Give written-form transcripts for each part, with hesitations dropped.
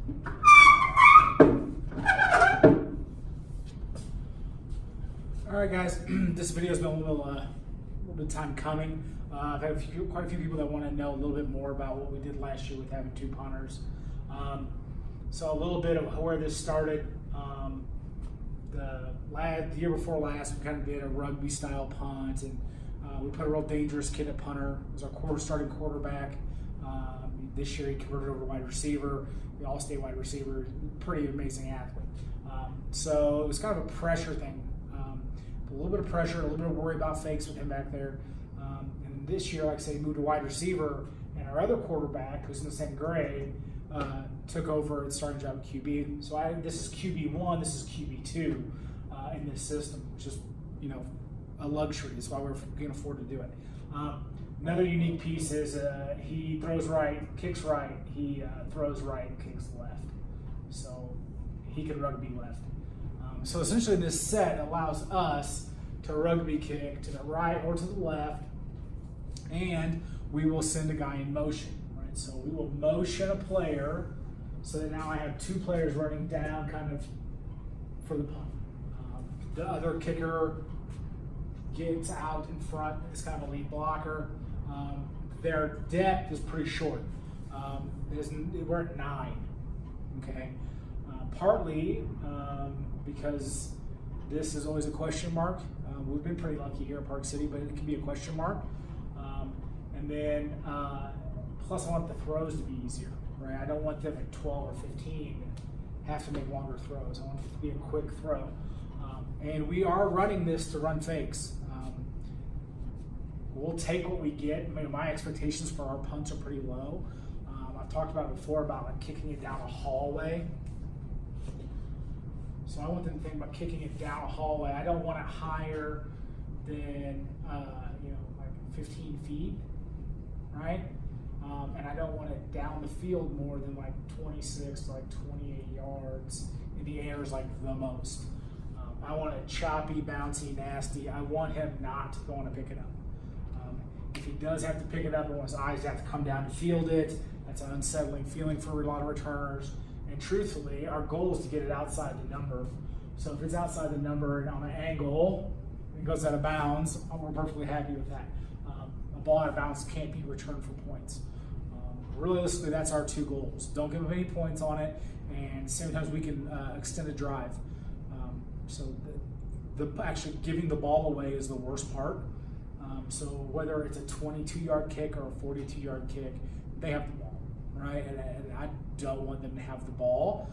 All right, guys, this video has been a little bit of time coming. I've had quite a few people that want to know a little bit more about what we did last year with having 2 punters. So a little bit of where this started. The year before last, we kind of did a rugby style punt, and we put a real dangerous kid at punter. It was our starting quarterback. This year he converted over to wide receiver, the all-state wide receiver, pretty amazing athlete. So it was kind of a pressure thing. A little bit of pressure, a little bit of worry about fakes with him back there. And this year, like I say, he moved to wide receiver, and our other quarterback, who's in the same grade, took over and started job at QB. So this is QB1, this is QB2 in this system, which is, a luxury. That's why we can afford to do it. Another unique piece is he throws right, kicks right, he throws right, kicks left. So he can rugby left. So essentially this set allows us to rugby kick to the right or to the left, and we will send a guy in motion, right? So we will motion a player so that now I have 2 players running down kind of for the punt. The other kicker gets out in front, is kind of a lead blocker. Their depth is pretty short. We're at 9, okay? Partly because this is always a question mark. We've been pretty lucky here at Park City, but it can be a question mark. And then plus I want the throws to be easier, right? I don't want them at 12 or 15 have to make longer throws. I want it to be a quick throw. And we are running this to run fakes. We'll take what we get. I mean, my expectations for our punts are pretty low. I've talked about it before about like kicking it down a hallway. So I want them to think about kicking it down a hallway. I don't want it higher than like 15 feet, right? And I don't want it down the field more than like 26 to like 28 yards. In the air is like the most. I want it choppy, bouncy, nasty. I want him not to want to pick it up. If he does have to pick it up, I want his eyes to have to come down to field it. That's an unsettling feeling for a lot of returners. And truthfully, our goal is to get it outside the number. So if it's outside the number and on an angle, it goes out of bounds, we're perfectly happy with that. A ball out of bounds can't be returned for points. Realistically, that's our 2 goals. Don't give them any points on it, and sometimes we can extend a drive. So actually giving the ball away is the worst part. So whether it's a 22-yard kick or a 42-yard kick, they have the ball, right? And I don't want them to have the ball.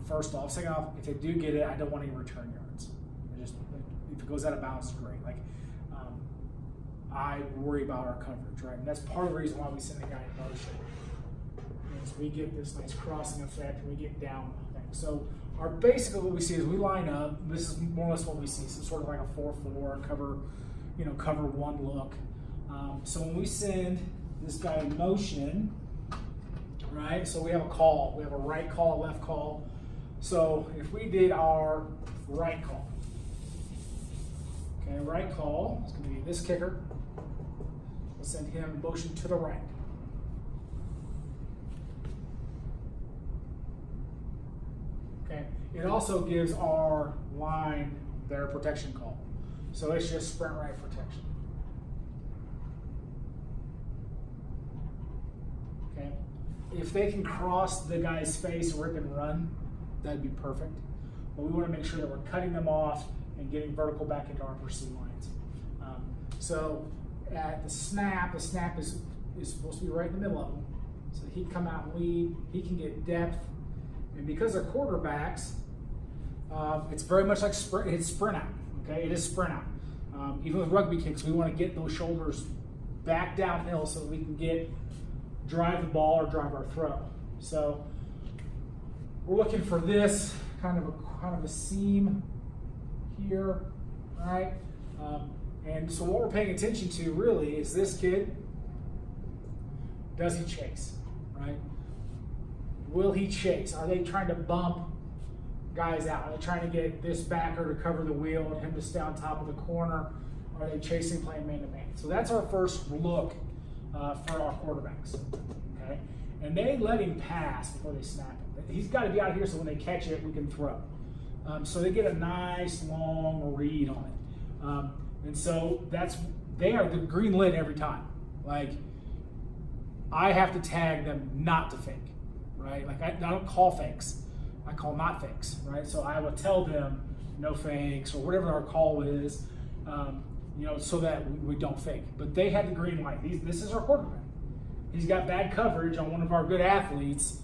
First off. Second off, if they do get it, I don't want any return yards. If it goes out of bounds, it's great. I worry about our coverage, right? And that's part of the reason why we send the guy in motion. Is we get this nice crossing effect and we get down things. So basically what we see is we line up. This is more or less what we see. So sort of like a 4-4 cover 1 look. So when we send this guy in motion, right? So we have a call. We have a right call, a left call. So if we did our right call, okay, right call is going to be this kicker. We'll send him in motion to the right. Okay. It also gives our line their protection call. So it's just sprint right protection. Okay. If they can cross the guy's face, rip and run, that'd be perfect. But we want to make sure that we're cutting them off and getting vertical back into our pursuit lines. So at the snap is supposed to be right in the middle of them. So he can come out and lead, he can get depth. And because they're quarterbacks, it's very much like it's sprint out. Okay, it is sprint out. Even with rugby kicks, we want to get those shoulders back downhill so that we can drive the ball or drive our throw. So we're looking for this kind of a seam here, right? And so what we're paying attention to really is this kid. Does he chase, right? Will he chase? Are they trying to bump guys out? Are they trying to get this backer to cover the wheel and him to stay on top of the corner? Are they chasing, playing man-to-man? So that's our first look for our quarterbacks, okay? And they let him pass before they snap him. He's got to be out here so when they catch it, we can throw. So they get a nice long read on it. And so they are the green lit every time. Like, I have to tag them not to fake, right? Like, I don't call fakes. I call not fakes, right? So I will tell them no fakes or whatever our call is, so that we don't fake. But they had the green light. This is our quarterback. He's got bad coverage on one of our good athletes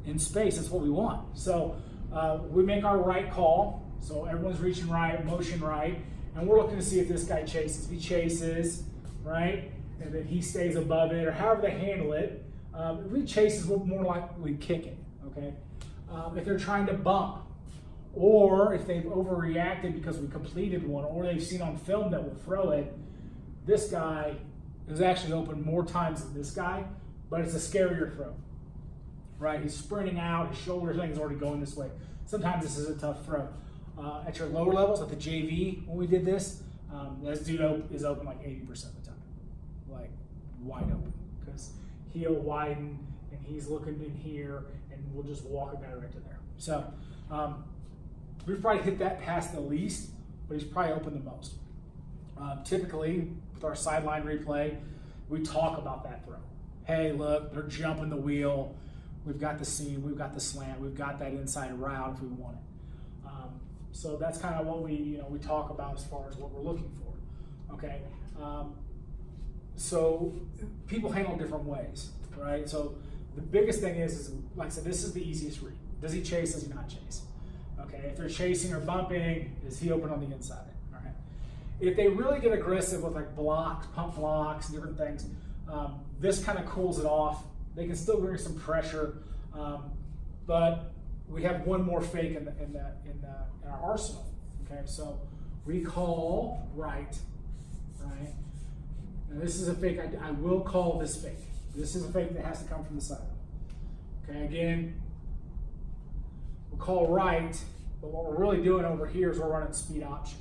in space. That's what we want. So we make our right call. So everyone's reaching right, motion right, and we're looking to see if this guy chases. If he chases, right, and then he stays above it, or however they handle it. If he chases, we're more likely to kick it, okay? If they're trying to bump, or if they've overreacted because we completed one, or they've seen on film that we'll throw it, this guy is actually open more times than this guy, but it's a scarier throw, right? He's sprinting out, his shoulder thing is already going this way. Sometimes this is a tough throw. At your lower levels, at the JV, when we did this dude is open like 80% of the time, like wide open, because he'll widen and he's looking in here, and we'll just walk a guy right to there. So we've probably hit that pass the least, but he's probably open the most. Typically, with our sideline replay, we talk about that throw. Hey, look, they're jumping the wheel. We've got the seam, we've got the slant, we've got that inside route if we want it. So that's kind of what we talk about as far as what we're looking for. Okay. So people handle different ways, right? So the biggest thing is like I said, this is the easiest read. Does he chase? Does he not chase? Okay. If they're chasing or bumping, is he open on the inside? All right. If they really get aggressive with like blocks, pump blocks, different things, this kind of cools it off. They can still bring some pressure, but we have one more fake in our arsenal. Okay, so we call right. And this is a fake. I will call this fake. This is a fake that has to come from the side. Okay, again, we'll call right, but what we're really doing over here is we're running speed option.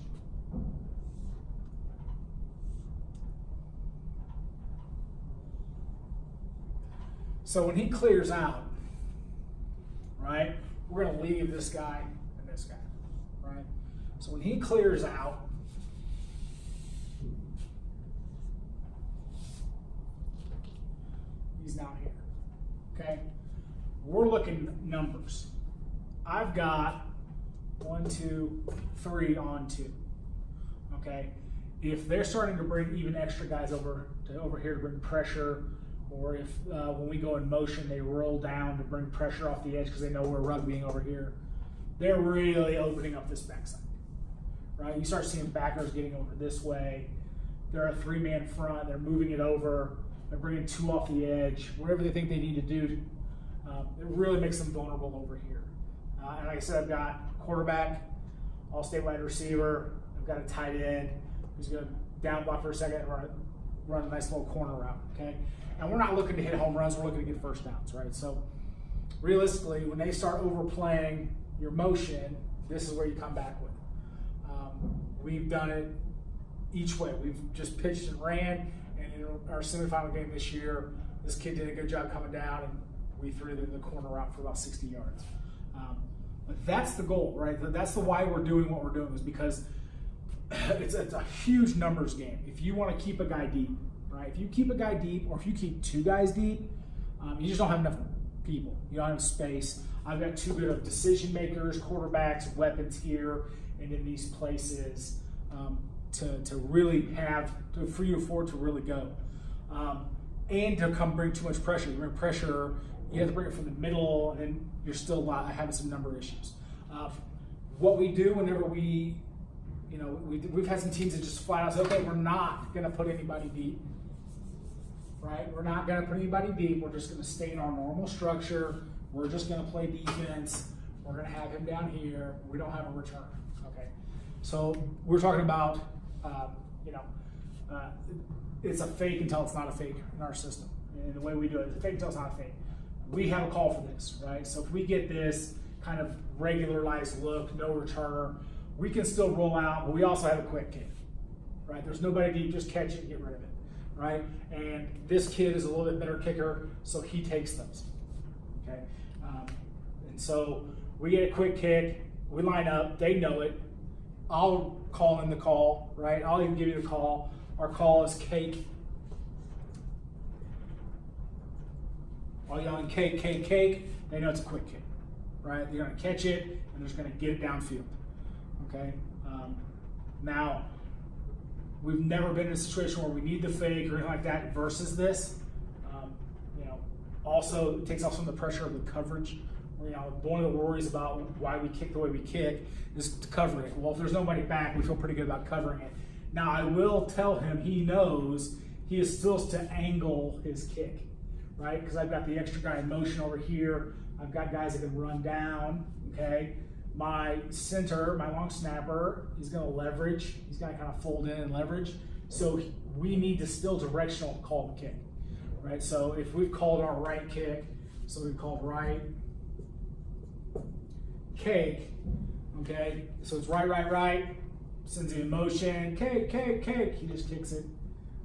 So when he clears out, right, we're going to leave this guy and this guy, right? So when he clears out, he's now here, okay? We're looking at numbers. I've got 1, 2, 3 on 2, okay? If they're starting to bring even extra guys over here to bring pressure, or if when we go in motion, they roll down to bring pressure off the edge because they know we're rugbying over here, they're really opening up this backside, right? You start seeing backers getting over this way. They're a 3-man front. They're moving it over. They're bringing 2 off the edge. Whatever they think they need to do, it really makes them vulnerable over here. And like I said, I've got quarterback, all-state wide receiver. I've got a tight end who's going to down block for a second and run a nice little corner route, okay? And we're not looking to hit home runs, we're looking to get first downs, right? So realistically, when they start overplaying your motion, this is where you come back with. We've done it each way. We've just pitched and ran, and in our semifinal game this year, this kid did a good job coming down, and we threw the corner out for about 60 yards. But that's the goal, right? That's the why we're doing what we're doing, is because it's a huge numbers game. If you want to keep a guy deep, right? If you keep a guy deep, or if you keep 2 guys deep, you just don't have enough people. You don't have space. I've got too good of decision makers, quarterbacks, weapons here, and in these places to really for you afford to really go. And to come bring too much pressure. You bring pressure, you have to bring it from the middle, and then you're still having some number issues. What we do whenever we've had some teams that just flat out say, okay, we're not going to put anybody deep, right? We're not going to put anybody deep. We're just going to stay in our normal structure. We're just going to play defense. We're going to have him down here. We don't have a return, okay? So we're talking about, it's a fake until it's not a fake in our system. And the way we do it, it's a fake until it's not a fake. We have a call for this, right? So if we get this kind of regularized look, no returner, we can still roll out, but we also have a quick kick, right? There's nobody deep, just catch it and get rid of it, right? And this kid is a little bit better kicker, so he takes those, okay? And so we get a quick kick, we line up, they know it. I'll call in the call, right? I'll even give you the call. Our call is cake. I'll yell cake, cake, cake. They know it's a quick kick, right? They're going to catch it and they're just going to get it downfield. Okay. Now, we've never been in a situation where we need the fake or anything like that versus this. Also, it takes off some of the pressure of the coverage. One of the worries about why we kick the way we kick is to cover it. Well, if there's nobody back, we feel pretty good about covering it. Now, I will tell him he knows he is still to angle his kick, right? Because I've got the extra guy in motion over here. I've got guys that can run down, okay? My center, my long snapper, he's going to leverage. He's going to kind of fold in and leverage. So we need to still directional call the kick, right? So if we've called our right kick, so we've called right cake, okay? So it's right, sends him in motion, cake, cake, cake. He just kicks it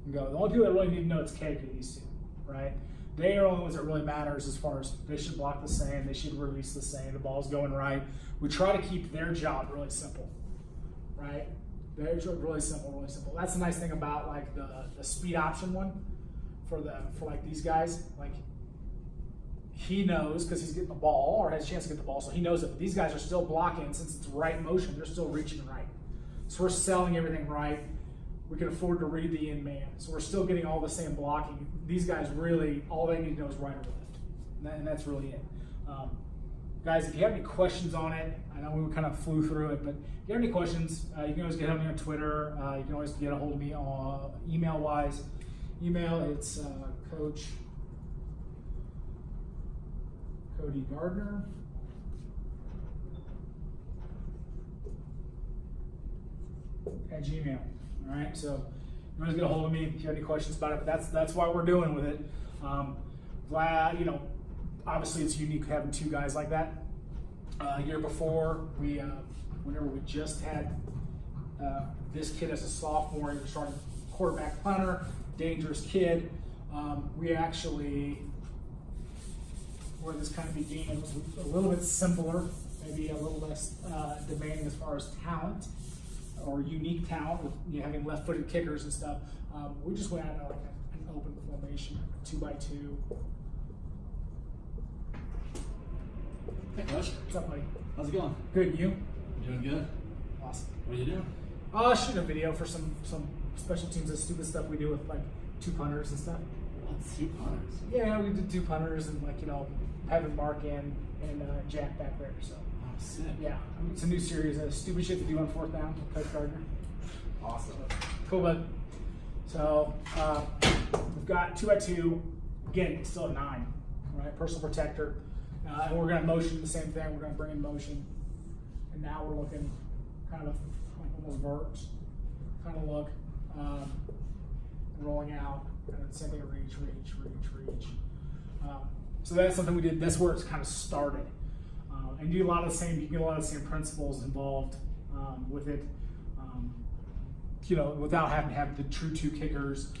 and go. The only people that really need to know it's cake are these two, right? They are the only ones that really matters as far as they should block the same, they should release the same, the ball's going right. We try to keep their job really simple, right? Their job really simple, really simple. That's the nice thing about like the speed option one for like these guys. Like he knows because he's getting the ball or has a chance to get the ball, so he knows that these guys are still blocking since it's right motion. They're still reaching right, so we're selling everything right. We can afford to read the in man, so we're still getting all the same blocking. These guys really, all they need to know is right or left, and that's really it. Guys, if you have any questions on it, I know we kind of flew through it, but if you have any questions, you can always get at me on Twitter. You can always get a hold of me on email-wise. It's Coach Cody Gardner at Gmail. All right, so you always get a hold of me if you have any questions about it. But that's why we're doing with it. Obviously it's unique having two guys like that. A year before, whenever we just had this kid as a sophomore, he was starting quarterback punter, dangerous kid. We actually, where this kind of began, it was a little bit simpler, maybe a little less demanding as far as talent or unique talent with having left-footed kickers and stuff. We just went out of like an open formation, 2x2. Hey, Coach. What's up, buddy? How's it going? Good, you? Doing good. Awesome. What are you doing? Shooting a video for some special teams of stupid stuff we do with like 2 punters and stuff. What, 2 punters? Yeah, we did 2 punters and having Mark and Jack back there. So. Oh, sick. Yeah, it's a new series of stupid shit to do on 4th down with Coach Gardner. Awesome. Cool, bud. So we've got 2x2. Again, still a 9, right? Personal protector. And we're going to motion the same thing. We're going to bring in motion. And now we're looking kind of like almost verts. Kind of look. Rolling out. Kind of the same thing, reach. So that's something we did. That's where it's kind of started. And you get a lot of the same principles involved with it. Without having to have the true 2 kickers.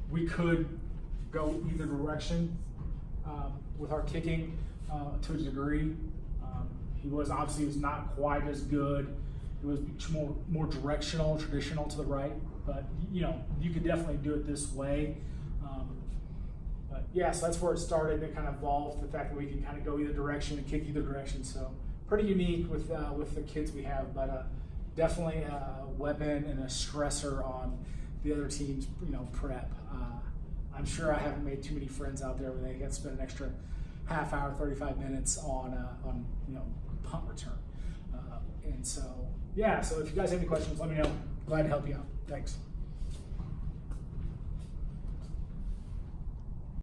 We could go either direction with our kicking. To a degree, he was not quite as good. It was more directional, traditional to the right. But you could definitely do it this way. But yeah, so that's where it started. It kind of evolved the fact that we can kind of go either direction and kick either direction. So pretty unique with the kids we have, but definitely a weapon and a stressor on the other team's prep. I'm sure I haven't made too many friends out there where they get to spend an extra half hour, 35 minutes on punt return. And so, yeah, so if you guys have any questions, let me know. Glad to help you out. Thanks.